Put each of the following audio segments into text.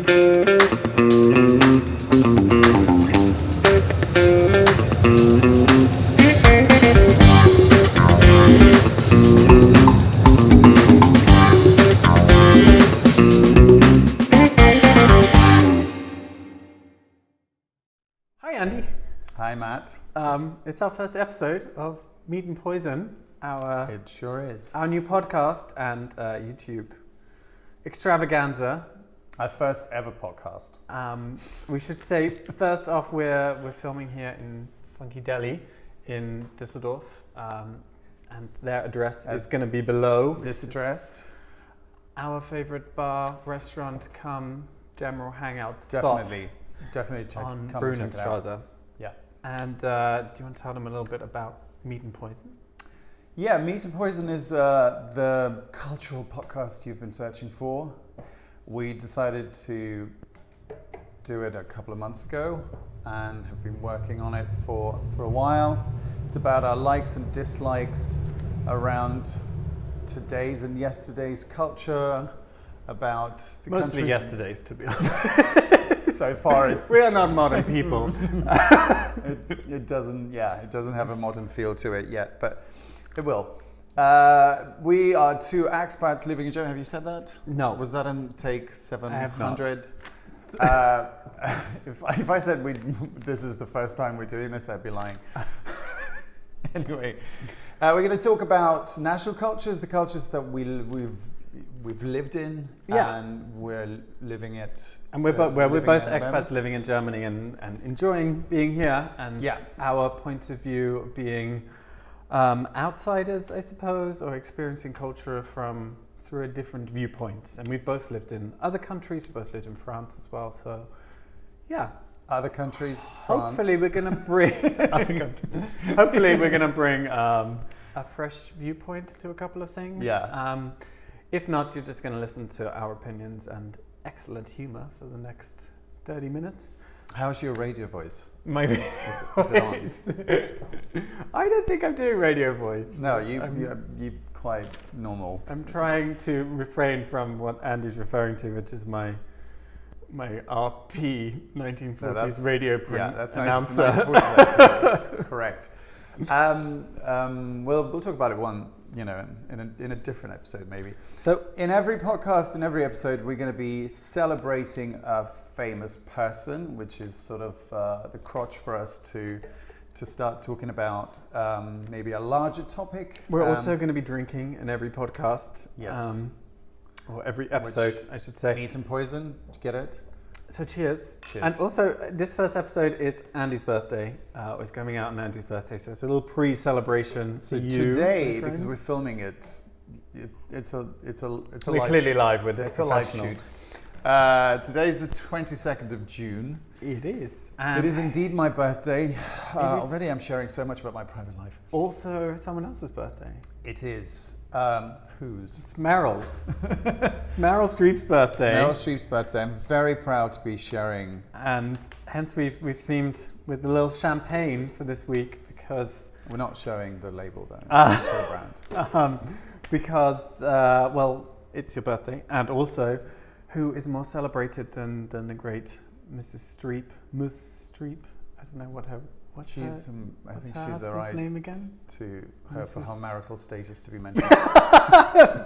Hi Andy. Hi Matt. It's our first episode of Meat and Poison, It sure is. our new podcast and YouTube extravaganza. Our first ever podcast. We should say first off we're filming here in Funky Deli in Düsseldorf, and their address is going to be below This address? Our favorite bar, restaurant, come general hangout spot. Definitely check. On Come and check it out. Brunenstraße. Yeah. And do you want to tell them a little bit about Meat and Poison? Yeah, Meat and Poison is the cultural podcast you've been searching for. We decided to do it a couple of months ago and have been working on it for a while. It's about our likes and dislikes around today's and yesterday's culture, about the Mostly countries- yesterday's, to be honest. So far, it's We are not modern people. it doesn't have a modern feel to it yet, but it will. We are two expats living in Germany. Have you said that? No. Was that in take 700? I have If I said this is the first time we're doing this, I'd be lying. Anyway, we're going to talk about national cultures, the cultures that we've lived in, and we're living it. And we're both at the expats moment. living in Germany and enjoying being here, and our point of view being outsiders, I suppose, or experiencing culture through a different viewpoint. And we've both lived in other countries. We both lived in France as well. So, yeah. Other countries, France. Hopefully, we're going to bring. Hopefully, we're going to bring a fresh viewpoint to a couple of things. Yeah. If not, you're just going to listen to our opinions and excellent humor for the next 30 minutes. How's your radio voice? My Is it on? voice. I don't think I'm doing radio voice. No, you quite normal. I'm trying to refrain from what Andy's referring to, which is my RP 1940s radio announcer. Nice voice. Correct. We'll talk about it in a different episode maybe. So in every podcast, in every episode, we're going to be celebrating a famous person, which is sort of the crotch for us to start talking about maybe a larger topic. we're also going to be drinking in every podcast. Yes. Or every episode, I should say. Meat and Poison. Did you get it? So cheers. Cheers. And also, this first episode is Andy's birthday. It's coming out on Andy's birthday, so it's a little pre-celebration. So to you, today, my because we're friends. filming it, it's a We're live clearly shoot. live with this. It's a live professional. shoot. Today is the 22nd of June. It is. It is indeed my birthday. Already I'm sharing so much about my private life. Also someone else's birthday. It is. Whose? It's Meryl's. It's Meryl Streep's birthday. Meryl Streep's birthday. I'm very proud to be sharing. And hence we've themed with a little champagne for this week because We're not showing the label though. We'll show the brand. because it's your birthday, and also who is more celebrated than the great Mrs. Streep? Ms. Streep? I don't know I think her her she's the husband's right name again? to her for her Mrs. marital status to be mentioned.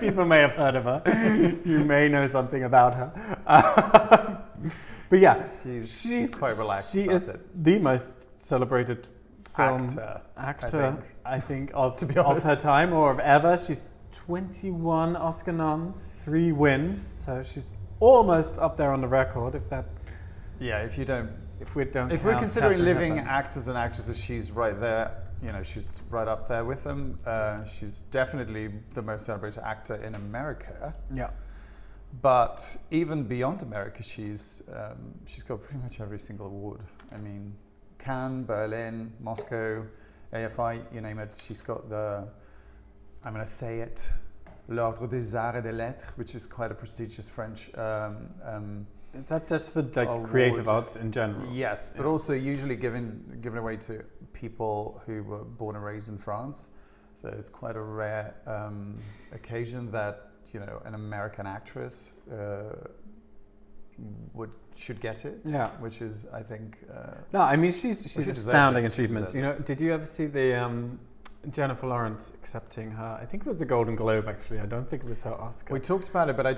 People may have heard of her. You may know something about her. But yeah, she's quite relaxed. She about is it. the most celebrated film actor, I think of, to be of honest. her time or of ever. She's 21 Oscar noms, 3 wins, so she's almost up there on the record. If we're considering Catherine living Hepburn. actors and actresses, she's right there. She's right up there with them. She's definitely the most celebrated actor in America. Yeah. But even beyond America, she's got pretty much every single award. I mean, Cannes, Berlin, Moscow, AFI, you name it. She's got I'm going to say it, l'Ordre des Arts et des Lettres, which is quite a prestigious French Is that just for award. creative arts in general? Yes, but also usually given away to people who were born and raised in France. So it's quite a rare occasion that an American actress should get it. Yeah. Which is, I think. No, I mean she's astounding achievements. You know, did you ever see the Jennifer Lawrence accepting her? I think it was the Golden Globe. Actually, I don't think it was her Oscar. We talked about it, but I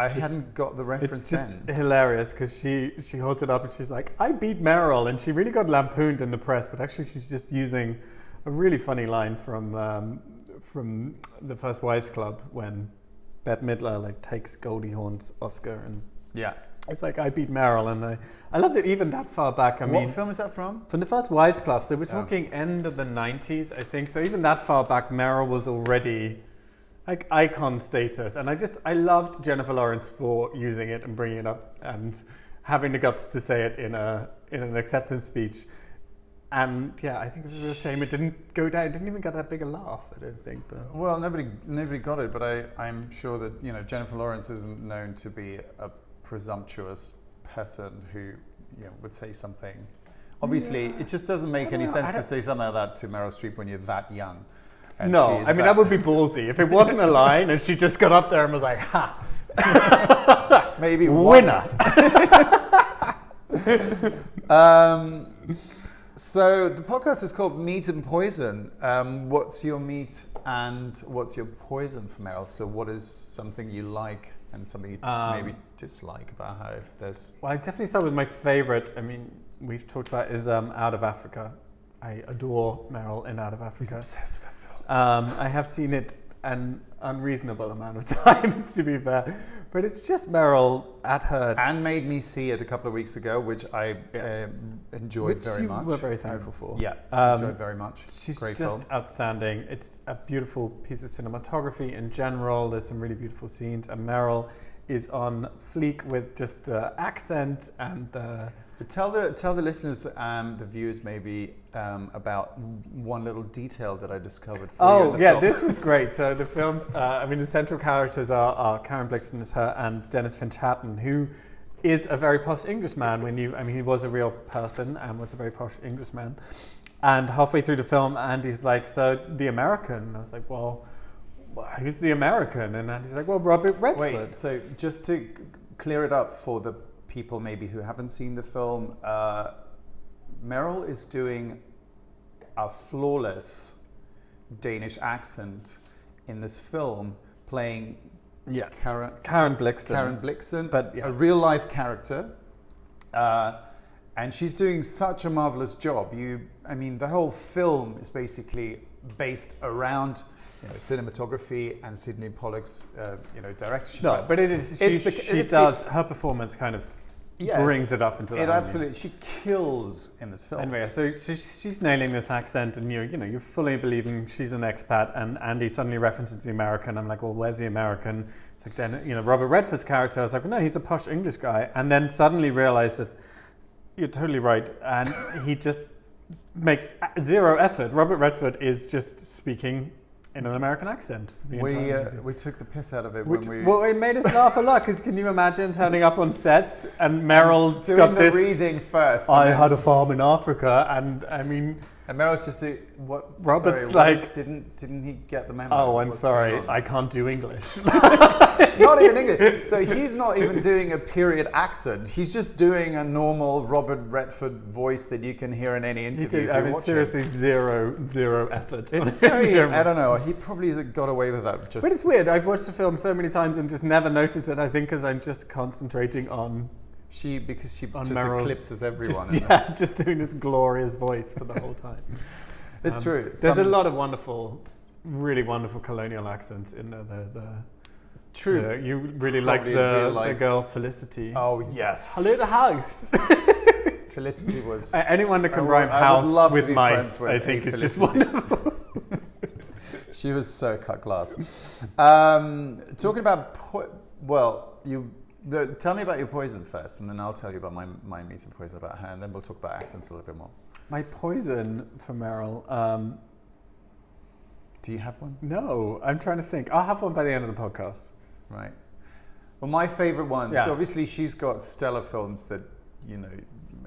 hadn't got the reference. It's just hilarious because she holds it up and she's like, "I beat Meryl," and she really got lampooned in the press. But actually, she's just using a really funny line from The First Wives Club when Bette Midler like takes Goldie Hawn's Oscar, and it's like, I beat Meryl. And I love that even that far back. I mean, what film is that from? From The First Wives Club. So we're talking end of the 90s, I think. So even that far back, Meryl was already like icon status. And I loved Jennifer Lawrence for using it and bringing it up and having the guts to say it in an acceptance speech. And yeah, I think it was a real shame it didn't go down. It didn't even get that big a laugh, I don't think. But. Well, nobody got it, but I'm sure that Jennifer Lawrence isn't known to be a presumptuous person who would say something. Obviously, it just doesn't make any sense to say something like that to Meryl Streep when you're that young. And no, I mean that would be ballsy if it wasn't a line and she just got up there and was like, "Ha, maybe winner." So the podcast is called Meat and Poison. What's your meat and what's your poison for Meryl? So what is something you like and something you maybe dislike about her? If there's... Well, I definitely start with my favorite. I mean, we've talked about is Out of Africa. I adore Meryl in Out of Africa. He's obsessed with that film. I have seen it an unreasonable amount of times, to be fair. But it's just Meryl at her... And made me see it a couple of weeks ago, which I enjoyed very much. We're very thankful for. Yeah, enjoyed very much. She's Great just film. outstanding. It's a beautiful piece of cinematography in general. There's some really beautiful scenes. And Meryl is on fleek with just the accent and the... But tell the listeners, the viewers maybe, about one little detail that I discovered for you in the film. This was great. So the film's, the central characters are Karen Blixen as her and Dennis Finch-Hatton, who is a very posh Englishman. He was a real person and was a very posh Englishman. And halfway through the film, Andy's like, "So the American?" And I was like, "Well, who's the American?" And Andy's like, "Well, Robert Redford." Wait, so just to clear it up for the people maybe who haven't seen the film, Meryl is doing a flawless Danish accent in this film, playing Karen Blixen, but a real life character, and she's doing such a marvelous job. The whole film is basically based around cinematography and Sidney Pollack's directorship. No, but it is. Her performance kind of brings it up into that. It absolutely. She kills in this film. Anyway, so she's nailing this accent, and you're fully believing she's an expat. And Andy suddenly references the American. I'm like, well, where's the American? It's like then Robert Redford's character. I was like, well, no, he's a posh English guy. And then suddenly realized that you're totally right, and he just makes zero effort. Robert Redford is just speaking in an American accent. We took the piss out of it Well, it made us laugh a lot, because can you imagine turning up on set and Meryl doing got the this reading first? I had a farm in Africa, and and Meryl's just Robert's didn't he get the memo? Oh, I'm sorry, I can't do English. Not even English. So he's not even doing a period accent. He's just doing a normal Robert Redford voice that you can hear in any interview. Seriously, zero effort. It's very, I don't know, he probably got away with that. But it's weird. I've watched the film so many times and just never noticed it. I think because I'm just concentrating on... Because she just Meryl, eclipses everyone. Just doing this glorious voice for the whole time. It's true. There's a lot of really wonderful colonial accents in there. True. You really like the girl Felicity. Oh, yes. Hello, the house. Felicity was... anyone that can rhyme house with mice, I think is just wonderful. She was so cut glass. Talking about... tell me about your poison first, and then I'll tell you about my meat and poison about her, and then we'll talk about accents a little bit more. My poison for Meryl... Do you have one? No, I'm trying to think. I'll have one by the end of the podcast. Right. Well, my favourite ones. Yeah. So obviously, she's got stellar films that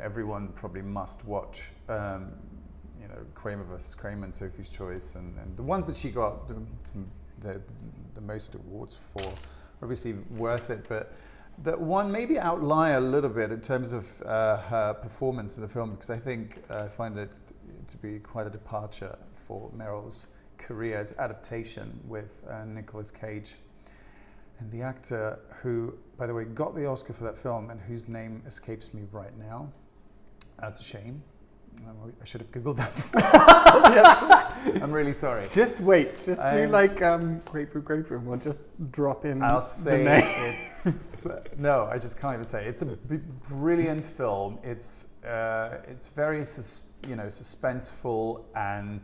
everyone probably must watch. Kramer versus Kramer and Sophie's Choice, and the ones that she got the most awards for, obviously worth it. But that one maybe outlier a little bit in terms of her performance in the film, because I think I find it to be quite a departure for Meryl's career as adaptation with Nicolas Cage. And the actor who, by the way, got the Oscar for that film and whose name escapes me right now. That's a shame. I should have Googled that before the episode. I'm really sorry. Just wait. Just do like grapefruit. We'll just drop in I'll say the name. it's... no, I just can't even say. It's a brilliant film. It's very suspenseful, and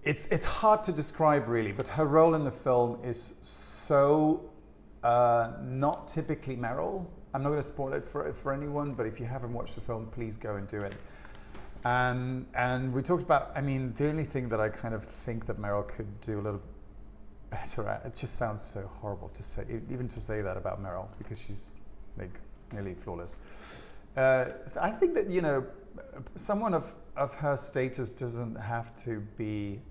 it's hard to describe really, but her role in the film is so not typically Meryl. I'm not going to spoil it for anyone, but if you haven't watched the film, please go and do it. And we talked about, I mean, the only thing that I kind of think that Meryl could do a little better at, it just sounds so horrible to say, even to say that about Meryl, because she's like nearly flawless. So I think that, someone of her status doesn't have to be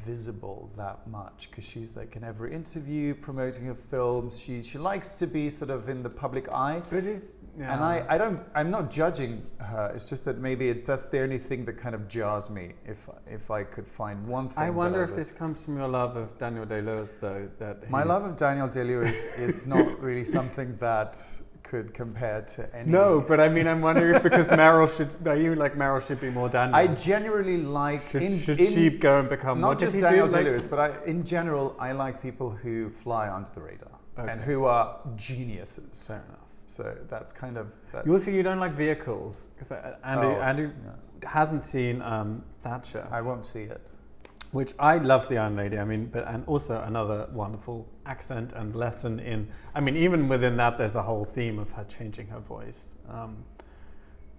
visible that much, because she's like in every interview promoting her films. She likes to be sort of in the public eye. But it's, yeah. And I'm not judging her. It's just that maybe that's the only thing that kind of jars me. If I could find one thing. I wonder if this comes from your love of Daniel Day-Lewis, though. My love of Daniel Day-Lewis is not really something that could compare to any. No, but I mean, I'm wondering if because Meryl should be more Daniel? I genuinely like. Should she go and become not just Daniel Day-Lewis, but in general, I like people who fly under the radar and who are geniuses. Fair enough. So that's kind of. You don't like vehicles, because Andrew hasn't seen Thatcher. I won't see it. Which I loved, The Iron Lady. I mean, and also another wonderful accent and lesson in. I mean, even within that, there's a whole theme of her changing her voice.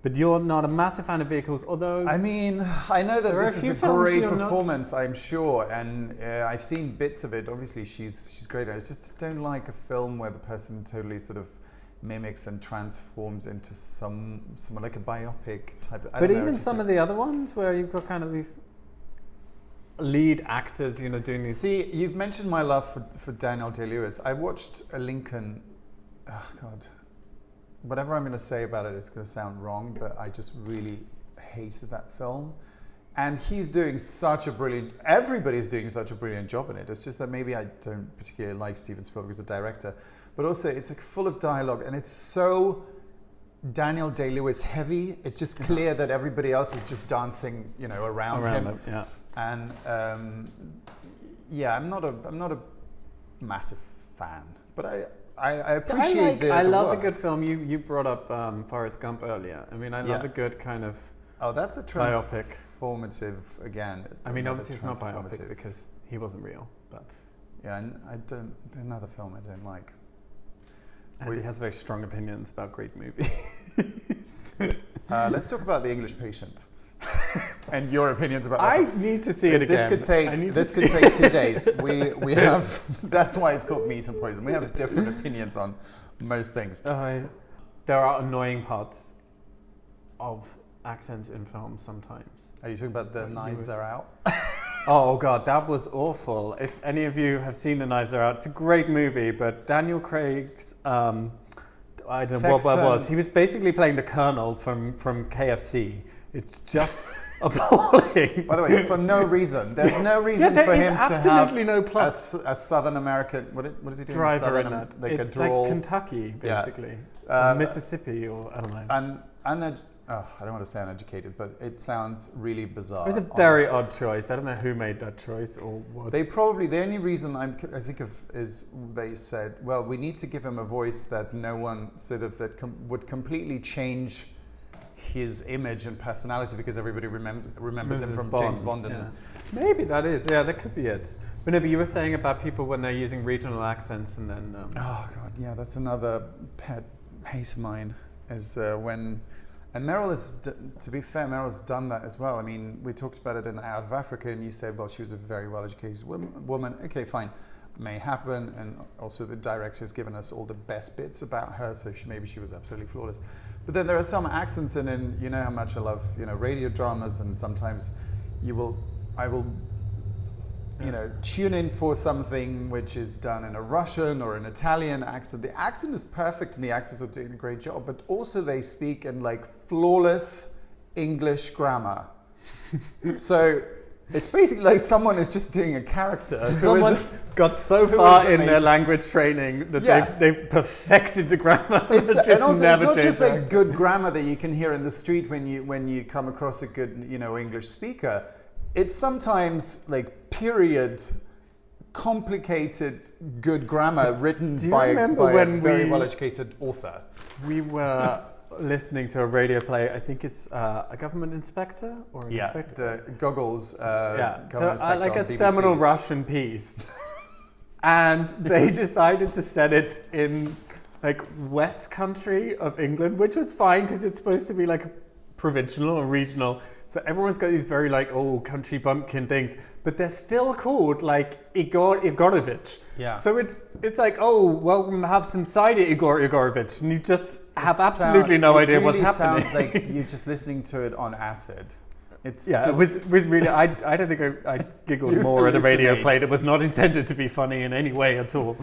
But you're not a massive fan of vehicles, although. I mean, I know that this is a great performance, I'm sure, and I've seen bits of it. Obviously, she's great. I just don't like a film where the person totally sort of mimics and transforms into someone like a biopic type. But even some of the other ones where you've got kind of these lead actors, doing these. See, you've mentioned my love for Daniel Day-Lewis. I watched a Lincoln. Oh God, whatever I'm going to say about it is going to sound wrong, but I just really hated that film. And he's doing such a brilliant. Everybody's doing such a brilliant job in it. It's just that maybe I don't particularly like Steven Spielberg as a director, but also it's like full of dialogue, and it's so Daniel Day-Lewis heavy. It's just clear that everybody else is just dancing, around him. Yeah. And I'm not a massive fan, but I appreciate the I love work. a good film. You brought up Forrest Gump earlier. I mean, I love a good kind of. Oh, that's a biopic. Transformative again. I mean, obviously it's not biopic because he wasn't real, but. Yeah, and another film I don't like. And he has very strong opinions about great movies. Let's talk about The English Patient. And your opinions about that. I need to see it again. This could take 2 days. We have. That's why it's called Meat and Poison. We have different opinions on most things. There are annoying parts of accents in films sometimes. Are you talking about The Knives Are Out? Oh God, that was awful. If any of you have seen The Knives Are Out, it's a great movie, but Daniel Craig's, I don't know what that was. He was basically playing the Colonel from KFC. It's just appalling. By the way, for no reason. There's no reason for him to have no plot. A Southern American, what is he doing? Driver in that. Like it's a drawl. like Kentucky, basically. Or Mississippi, or I don't know. I don't want to say uneducated, but it sounds really bizarre. It was a very odd choice. I don't know who made that choice or what. They probably, the only reason I think of is they said, well, we need to give him a voice that no one would completely change his image and personality, because everybody remembers him from James Bond. And maybe that is, that could be it. But no, but you were saying about people when they're using regional accents and then... oh God, yeah, that's another pet hate of mine, is when... And Meryl to be fair, Meryl's done that as well. I mean, we talked about it in Out of Africa, and you said, well, she was a very well-educated woman. Okay, fine. May happen, and also the director's given us all the best bits about her, so maybe she was absolutely flawless. But then there are some accents in, and you know how much I love, radio dramas, and sometimes tune in for something which is done in a Russian or an Italian accent. The accent is perfect and the actors are doing a great job, but also they speak in like flawless English grammar. So it's basically like someone is just doing a character. Someone got so far in their language training that they've perfected the grammar. It's not just like good grammar that you can hear in the street when you come across a good English speaker. It's sometimes like period, complicated, good grammar written by a very well-educated author. We were listening to a radio play. I think it's a government inspector or an inspector. The goggles. So like a seminal Russian piece, and they decided to set it in like West Country of England, which was fine because it's supposed to be like provincial or regional. So everyone's got these very like country bumpkin things, but they're still called like Igorovich. Yeah. So it's like welcome, have some cider, Igorovich, and you just have absolutely no idea what's happening. It sounds like you're just listening to it on acid. It was really. I don't think I giggled more at a radio play that was not intended to be funny in any way at all.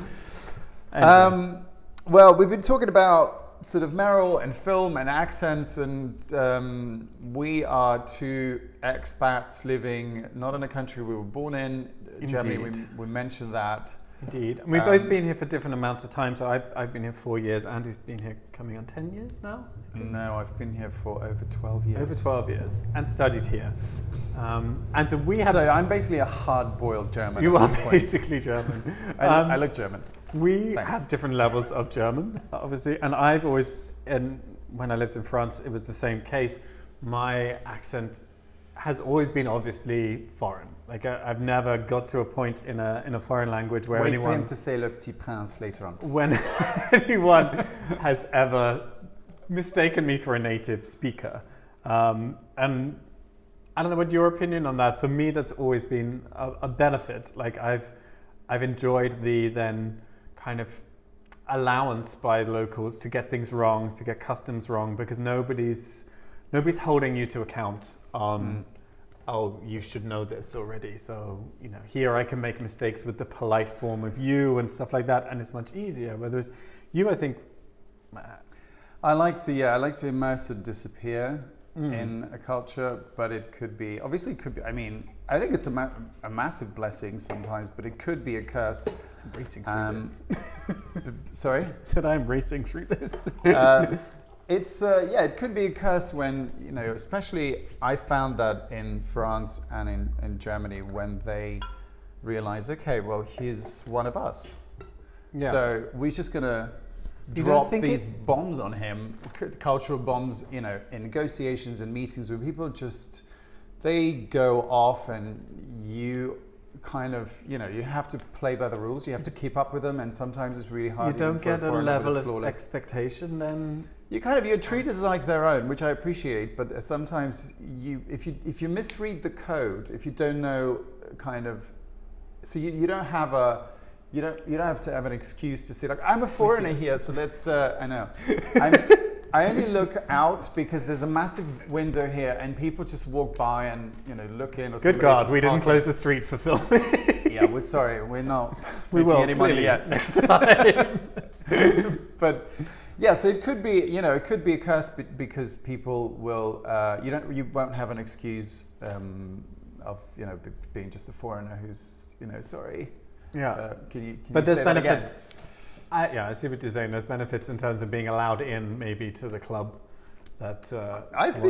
Anyway. Well, we've been talking about sort of Meryl and film and accents, and we are two expats living not in a country we were born in, Germany. We mentioned that. Indeed. And we've both been here for different amounts of time. So I've been here 4 years. Andy's been here coming on 10 years now? No, I've been here for over 12 years. Over 12 years. And studied here. And so we have... So I'm basically a hard-boiled German. You are basically German. I look German. We have different levels of German, obviously. And I've always... And when I lived in France, it was the same case. My accent has always been obviously foreign. Like I've never got to a point in a foreign language where Wait for him to say Le Petit Prince later on. When anyone has ever mistaken me for a native speaker. And I don't know what your opinion on that. For me, that's always been a benefit. Like I've enjoyed the then kind of allowance by locals to get things wrong, to get customs wrong, because nobody's holding you to account on, you should know this already. So, here I can make mistakes with the polite form of you and stuff like that, and it's much easier. Whereas you, I think... I like to immerse and disappear in a culture, but it could be, I mean, I think it's a massive blessing sometimes, but it could be a curse. I'm racing through this. Sorry? I said I'm racing through this. It could be a curse when, especially I found that in France and in Germany when they realize, okay, well, he's one of us. Yeah. So we're just going to drop these bombs on him, cultural bombs, in negotiations and meetings where people they go off and you kind of, you have to play by the rules, you have to keep up with them, and sometimes it's really hard. You don't get a level of expectation then? You're treated like their own, which I appreciate, but sometimes if you misread the code, if you don't know so you don't have you don't have to have an excuse to say like, I'm a foreigner here, so let's I know. I only look out because there's a massive window here and people just walk by and look in. Or good God, we didn't close the street for filming. Yeah, we're sorry, we're not. We will any money yet next time. But yeah, so it could be a curse because people will you won't have an excuse of being just a foreigner who's sorry. Yeah, but there's benefits. I see what you're saying. There's benefits in terms of being allowed in, maybe, to the club. That I've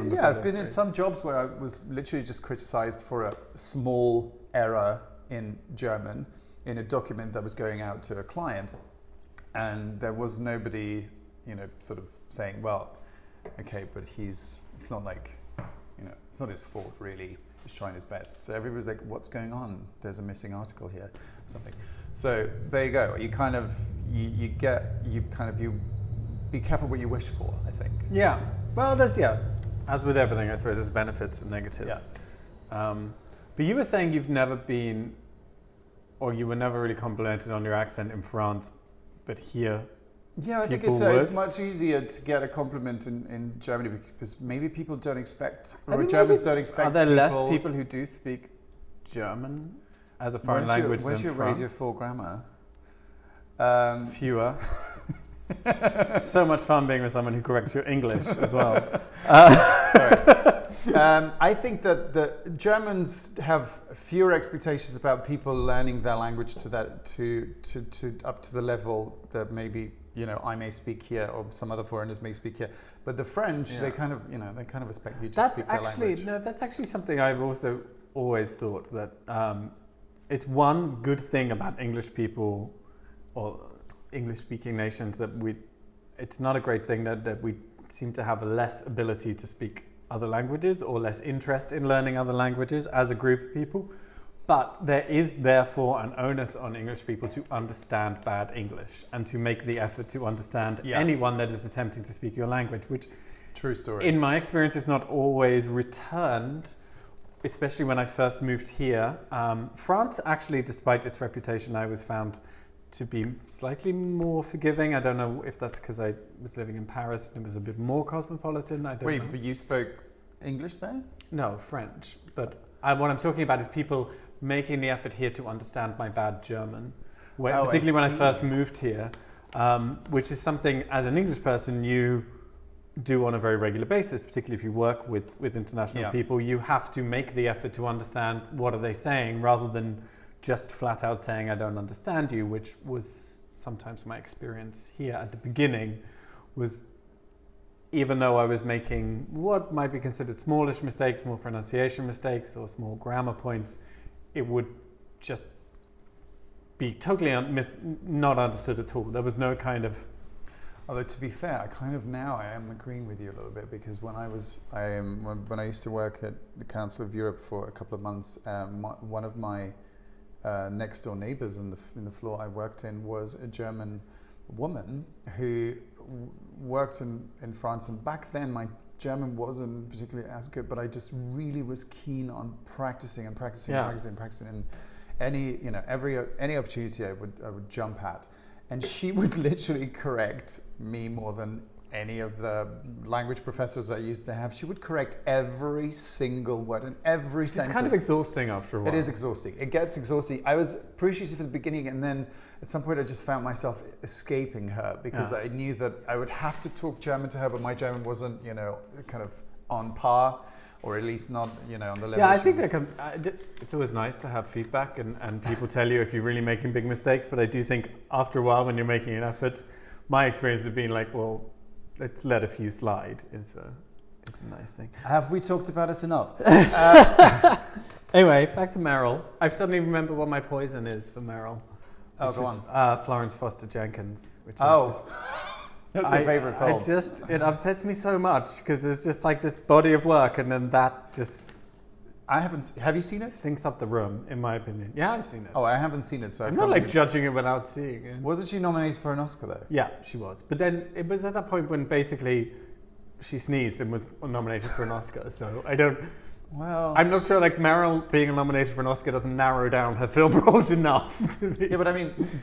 been in some jobs where I was literally just criticized for a small error in German in a document that was going out to a client, and there was nobody, sort of saying, well, okay, but it's not like, it's not his fault really. He's trying his best. So everybody's like, what's going on? There's a missing article here, or something. So there you go. You kind of you be careful what you wish for, I think. Yeah. Well, as with everything, I suppose there's benefits and negatives. Yeah. But you were saying you've never been, or you were never really complimented on your accent in France, but here. Yeah, I think it's much easier to get a compliment in Germany because maybe people don't expect, or Germans don't expect. Are there less people who do speak German? as a foreign language Where's than your France. Radio 4 grammar? Fewer. So much fun being with someone who corrects your English as well. Sorry. I think that the Germans have fewer expectations about people learning their language to up to the level that maybe I may speak here or some other foreigners may speak here. But the French, they kind of expect you to speak their language. No, that's actually something I've also always thought that it's one good thing about English people or English-speaking nations that it's not a great thing that we seem to have less ability to speak other languages or less interest in learning other languages as a group of people. But there is therefore an onus on English people to understand bad English and to make the effort to understand anyone that is attempting to speak your language, which, true story, in my experience, is not always returned, especially when I first moved here. France, actually, despite its reputation, I was found to be slightly more forgiving. I don't know if that's because I was living in Paris and it was a bit more cosmopolitan. I don't know. Wait, but you spoke English there? No, French. But what I'm talking about is people making the effort here to understand my bad German, particularly when I first moved here, which is something as an English person you do on a very regular basis, particularly if you work with international people. You have to make the effort to understand what are they saying rather than just flat out saying I don't understand you, which was sometimes my experience here at the beginning. Was even though I was making what might be considered smallish mistakes, small pronunciation mistakes or small grammar points, it would just be totally not understood at all. There was no kind of... Although to be fair, I am agreeing with you a little bit, because when I used to work at the Council of Europe for a couple of months, one of my next door neighbors in the floor I worked in was a German woman who worked in France, and back then my German wasn't particularly as good, but I just really was keen on practicing and any opportunity I would jump at, and she would literally correct me more than any of the language professors I used to have. She would correct every single word and every sentence. It's kind of exhausting after a while. It is exhausting. It gets exhausting. I was appreciative at the beginning, and then at some point I just found myself escaping her because I knew that I would have to talk German to her, but my German wasn't, kind of on par, or at least not, on the level. Yeah, I think it's always nice to have feedback and people tell you if you're really making big mistakes, but I do think after a while when you're making an effort, my experience has been like, well, let's let a few slide. It's a nice thing. Have we talked about us enough? Anyway, back to Meryl. I suddenly remember what my poison is for Meryl. Oh, go on. Florence Foster Jenkins. Which that's your favourite film. It upsets me so much because it's just like this body of work, and then that just... Have you seen it? Stinks up the room, in my opinion. Yeah, I've seen it. Oh, I haven't seen it, so I'm not judging it without seeing it. Wasn't she nominated for an Oscar though? Yeah, she was. But then it was at that point when basically she sneezed and was nominated for an Oscar. So I'm not sure Meryl being nominated for an Oscar doesn't narrow down her film roles enough to me. Yeah, but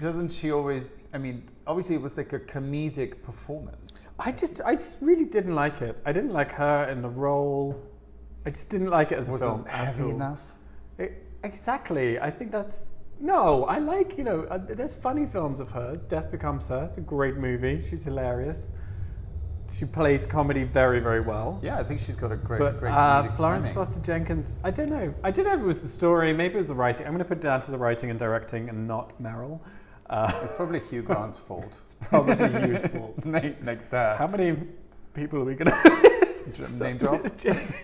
doesn't she always, obviously it was like a comedic performance. I just really didn't like it. I didn't like her in the role. I just didn't like it as a film. Was it heavy enough? Exactly. I think that's... No, I like, there's funny films of hers. Death Becomes Her. It's a great movie. She's hilarious. She plays comedy very, very well. Yeah, I think she's got a great comedic Florence timing. Foster Jenkins, I don't know. I don't know if it was the story. Maybe it was the writing. I'm going to put it down to the writing and directing and not Meryl. It's probably Hugh Grant's fault. It's probably Hugh's fault. Next to her. How many people are we going to... name drop?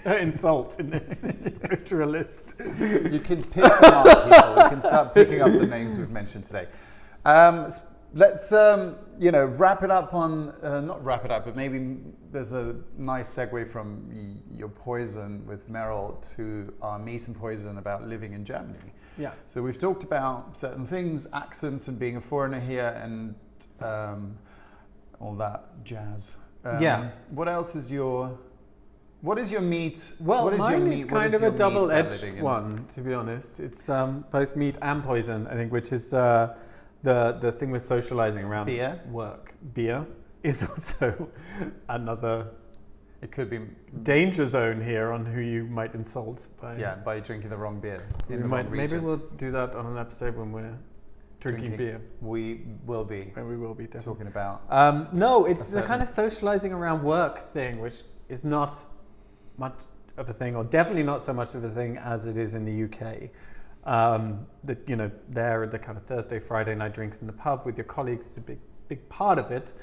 Insult in this. Just go through a list. You can pick them up, people. You can start picking up the names we've mentioned today. Let's wrap it up on not wrap it up, but maybe there's a nice segue from your poison with Meryl to our meat and poison about living in Germany. Yeah. So we've talked about certain things, accents, and being a foreigner here, and all that jazz. What else is your... What is your meat? Well, mine is kind of a double-edged one, to be honest. It's both meat and poison, I think, which is the thing with socializing around beer. Work. Beer is also another It could be danger zone here on who you might insult by drinking the wrong beer in the wrong wrong region. Maybe we'll do that on an episode when we're drinking beer. We will be. And we will be talking about. No, it's the kind of socializing around work thing, which is not much of a thing, or definitely not so much of a thing as it is in the UK. There the kind of Thursday, Friday night drinks in the pub with your colleagues is a big part of it,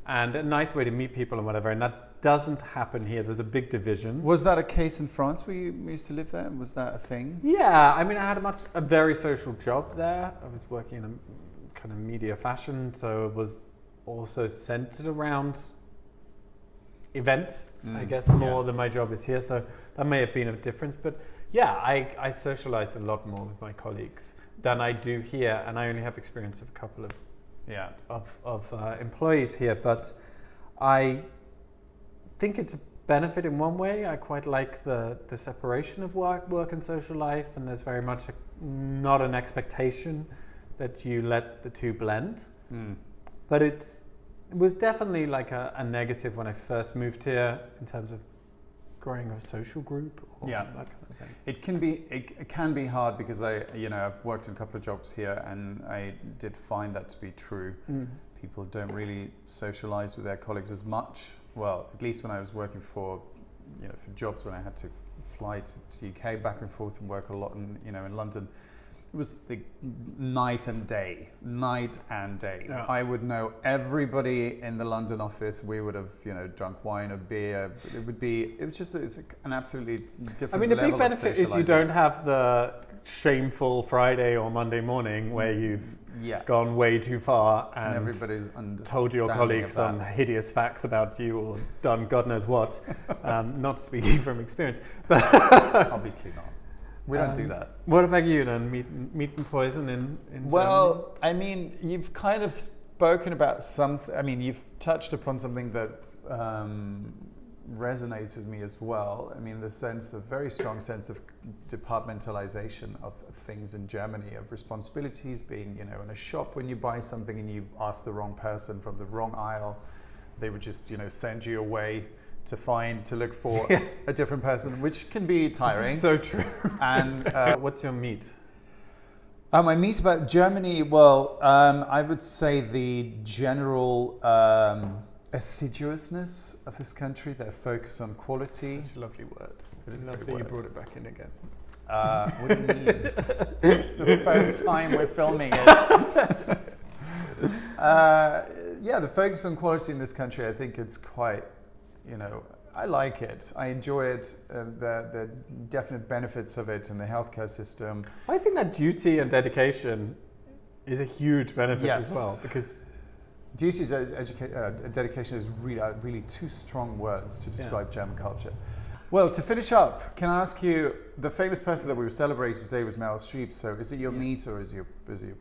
and a nice way to meet people and whatever. And that doesn't happen here. There's a big division. Was that a case in France where you used to live there? Was that a thing? Yeah, I mean, I had a very social job there. I was working in a kind of media fashion, so it was also centered around events, I guess, more than my job is here. So that may have been a difference, but yeah, I socialized a lot more with my colleagues than I do here, and I only have experience of a couple of employees here, but I think it's a benefit in one way. I quite like the separation of work and social life, and there's very much not an expectation that you let the two blend. But it was definitely like a negative when I first moved here in terms of growing a social group or that kind of thing. It can be hard because I've worked in a couple of jobs here, and I did find that to be true. People don't really socialize with their colleagues as much. Well, at least when I was working for jobs when I had to fly to UK back and forth and work a lot in London, it was the night and day. Yeah. I would know everybody in the London office. We would have, drunk wine or beer. It's an absolutely different. I mean, the level big benefit is you don't have the shameful Friday or Monday morning where you've gone way too far and everybody's told your colleagues some hideous facts about you or done God knows what. Not speaking from experience, but obviously not. We don't do that. What about you then? Meat and poison in Well, I mean, you've kind of spoken about something. I mean, you've touched upon something that resonates with me as well. I mean, the very strong sense of departmentalization of things in Germany, of responsibilities being, in a shop when you buy something and you ask the wrong person from the wrong aisle, they would just, send you away to look for a different person, which can be tiring. So true. And what's your meat? My meat about Germany, well, I would say the general assiduousness of this country, their focus on quality. Such a lovely word. It is a lovely you brought it back in again. What do you mean? It's the first time we're filming it. The focus on quality in this country, I think it's quite, I like it. I enjoy it, the definite benefits of it in the healthcare system. I think that duty and dedication is a huge benefit as well, because duty dedication is really two strong words to describe German culture. Well, to finish up, can I ask you, the famous person that we were celebrating today was Meryl Streep, so is it your meat or is it your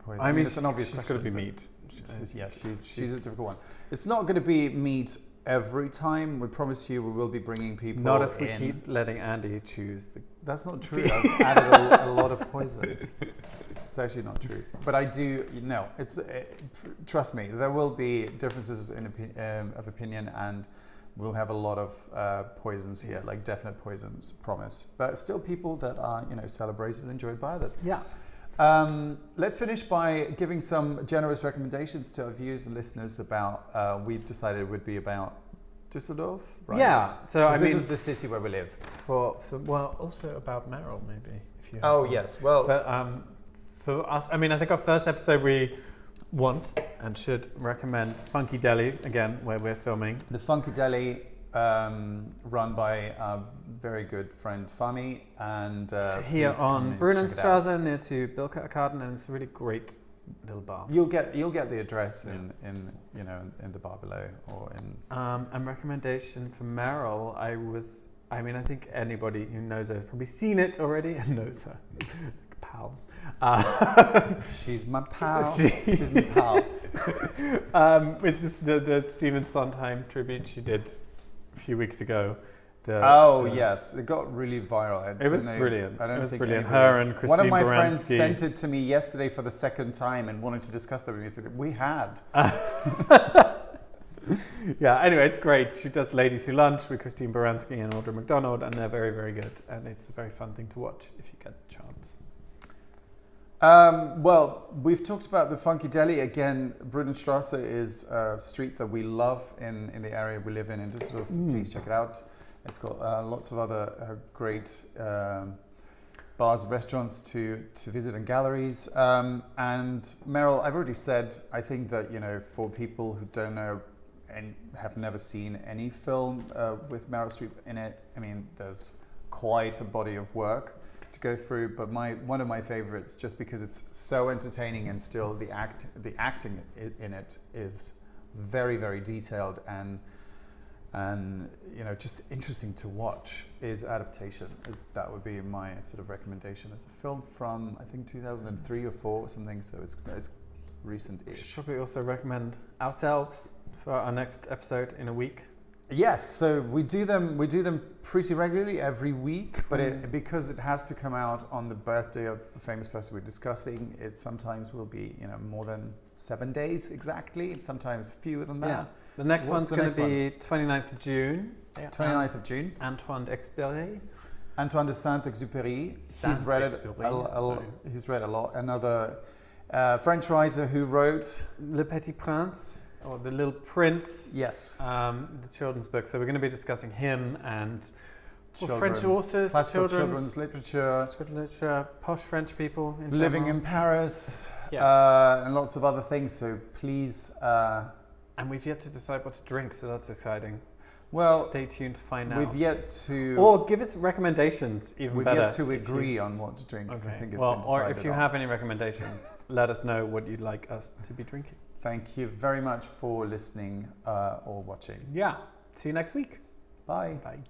poison? I mean, it's an obvious question. She's got to be meat. She's a difficult one. It's not going to be meat every time. We promise you we will be bringing people Not if we keep letting Andy choose. That's not true. I've added a lot of poisons. It's actually not true. But I do, trust me, there will be differences of opinion, and we'll have a lot of poisons here, like definite poisons, promise. But still people that are, celebrated and enjoyed by others. Yeah. Let's finish by giving some generous recommendations to our viewers and listeners about, we've decided it would be about Düsseldorf, right? Yeah, so this is the city where we live. Well, also about Meryl, maybe. If you yes. Well, but for us, I mean, I think our first episode we want and should recommend Funky Deli, again, where we're filming. The Funky Deli, run by our very good friend Fami, and it's here on Brunnenstraße near to Bilkergarten, and it's a really great little bar. You'll get the address in the bar below, or in. And recommendation for Meryl, I think anybody who knows her has probably seen it already and knows her. Pals. She's my pal. She's my pal. It's this, the Stephen Sondheim tribute she did a few weeks ago. Yes, it got really viral. It was brilliant. I don't think brilliant. Her and Christine One of my Baranski. friends sent it to me yesterday for the second time and wanted to discuss that with me. He said, we had. Yeah, anyway, it's great. She does Ladies Who Lunch with Christine Baranski and Audrey McDonald, and they're very, very good. And it's a very fun thing to watch if you get a chance. Well, we've talked about the Funky Deli. Again, Brunnenstrasse is a street that we love in the area we live in Düsseldorf, so please check it out. It's got lots of other great bars and restaurants to visit and galleries. And Meryl, I've already said, I think that, for people who don't know and have never seen any film with Meryl Streep in it, I mean, there's quite a body of work to go through, but one of my favorites, just because it's so entertaining and still the acting in it is very, very detailed and just interesting to watch, is Adaptation. That would be my sort of recommendation. It's a film from, I think, 2003 or 4 or something, so it's recent-ish. We should probably also recommend ourselves for our next episode in a week. Yes, so we do them pretty regularly every week, but because it has to come out on the birthday of the famous person we're discussing, it sometimes will be more than 7 days exactly, and sometimes fewer than that. Yeah. The next one's going to be 29th of June. 29th of June. Antoine d'Expéry. Antoine de Saint-Exupéry. He's read it he's read a lot. Another French writer who wrote Le Petit Prince, or The Little Prince. Yes. The children's book. So we're going to be discussing him and French authors, children's literature, posh French people in living general. in Paris, and lots of other things. So please. And we've yet to decide what to drink, so that's exciting. Well, stay tuned to find out. We've yet to... Or give us recommendations, even better. We've yet to agree on what to drink, because I think it's been decided or if you have any recommendations, let us know what you'd like us to be drinking. Thank you very much for listening or watching. Yeah. See you next week. Bye. Bye.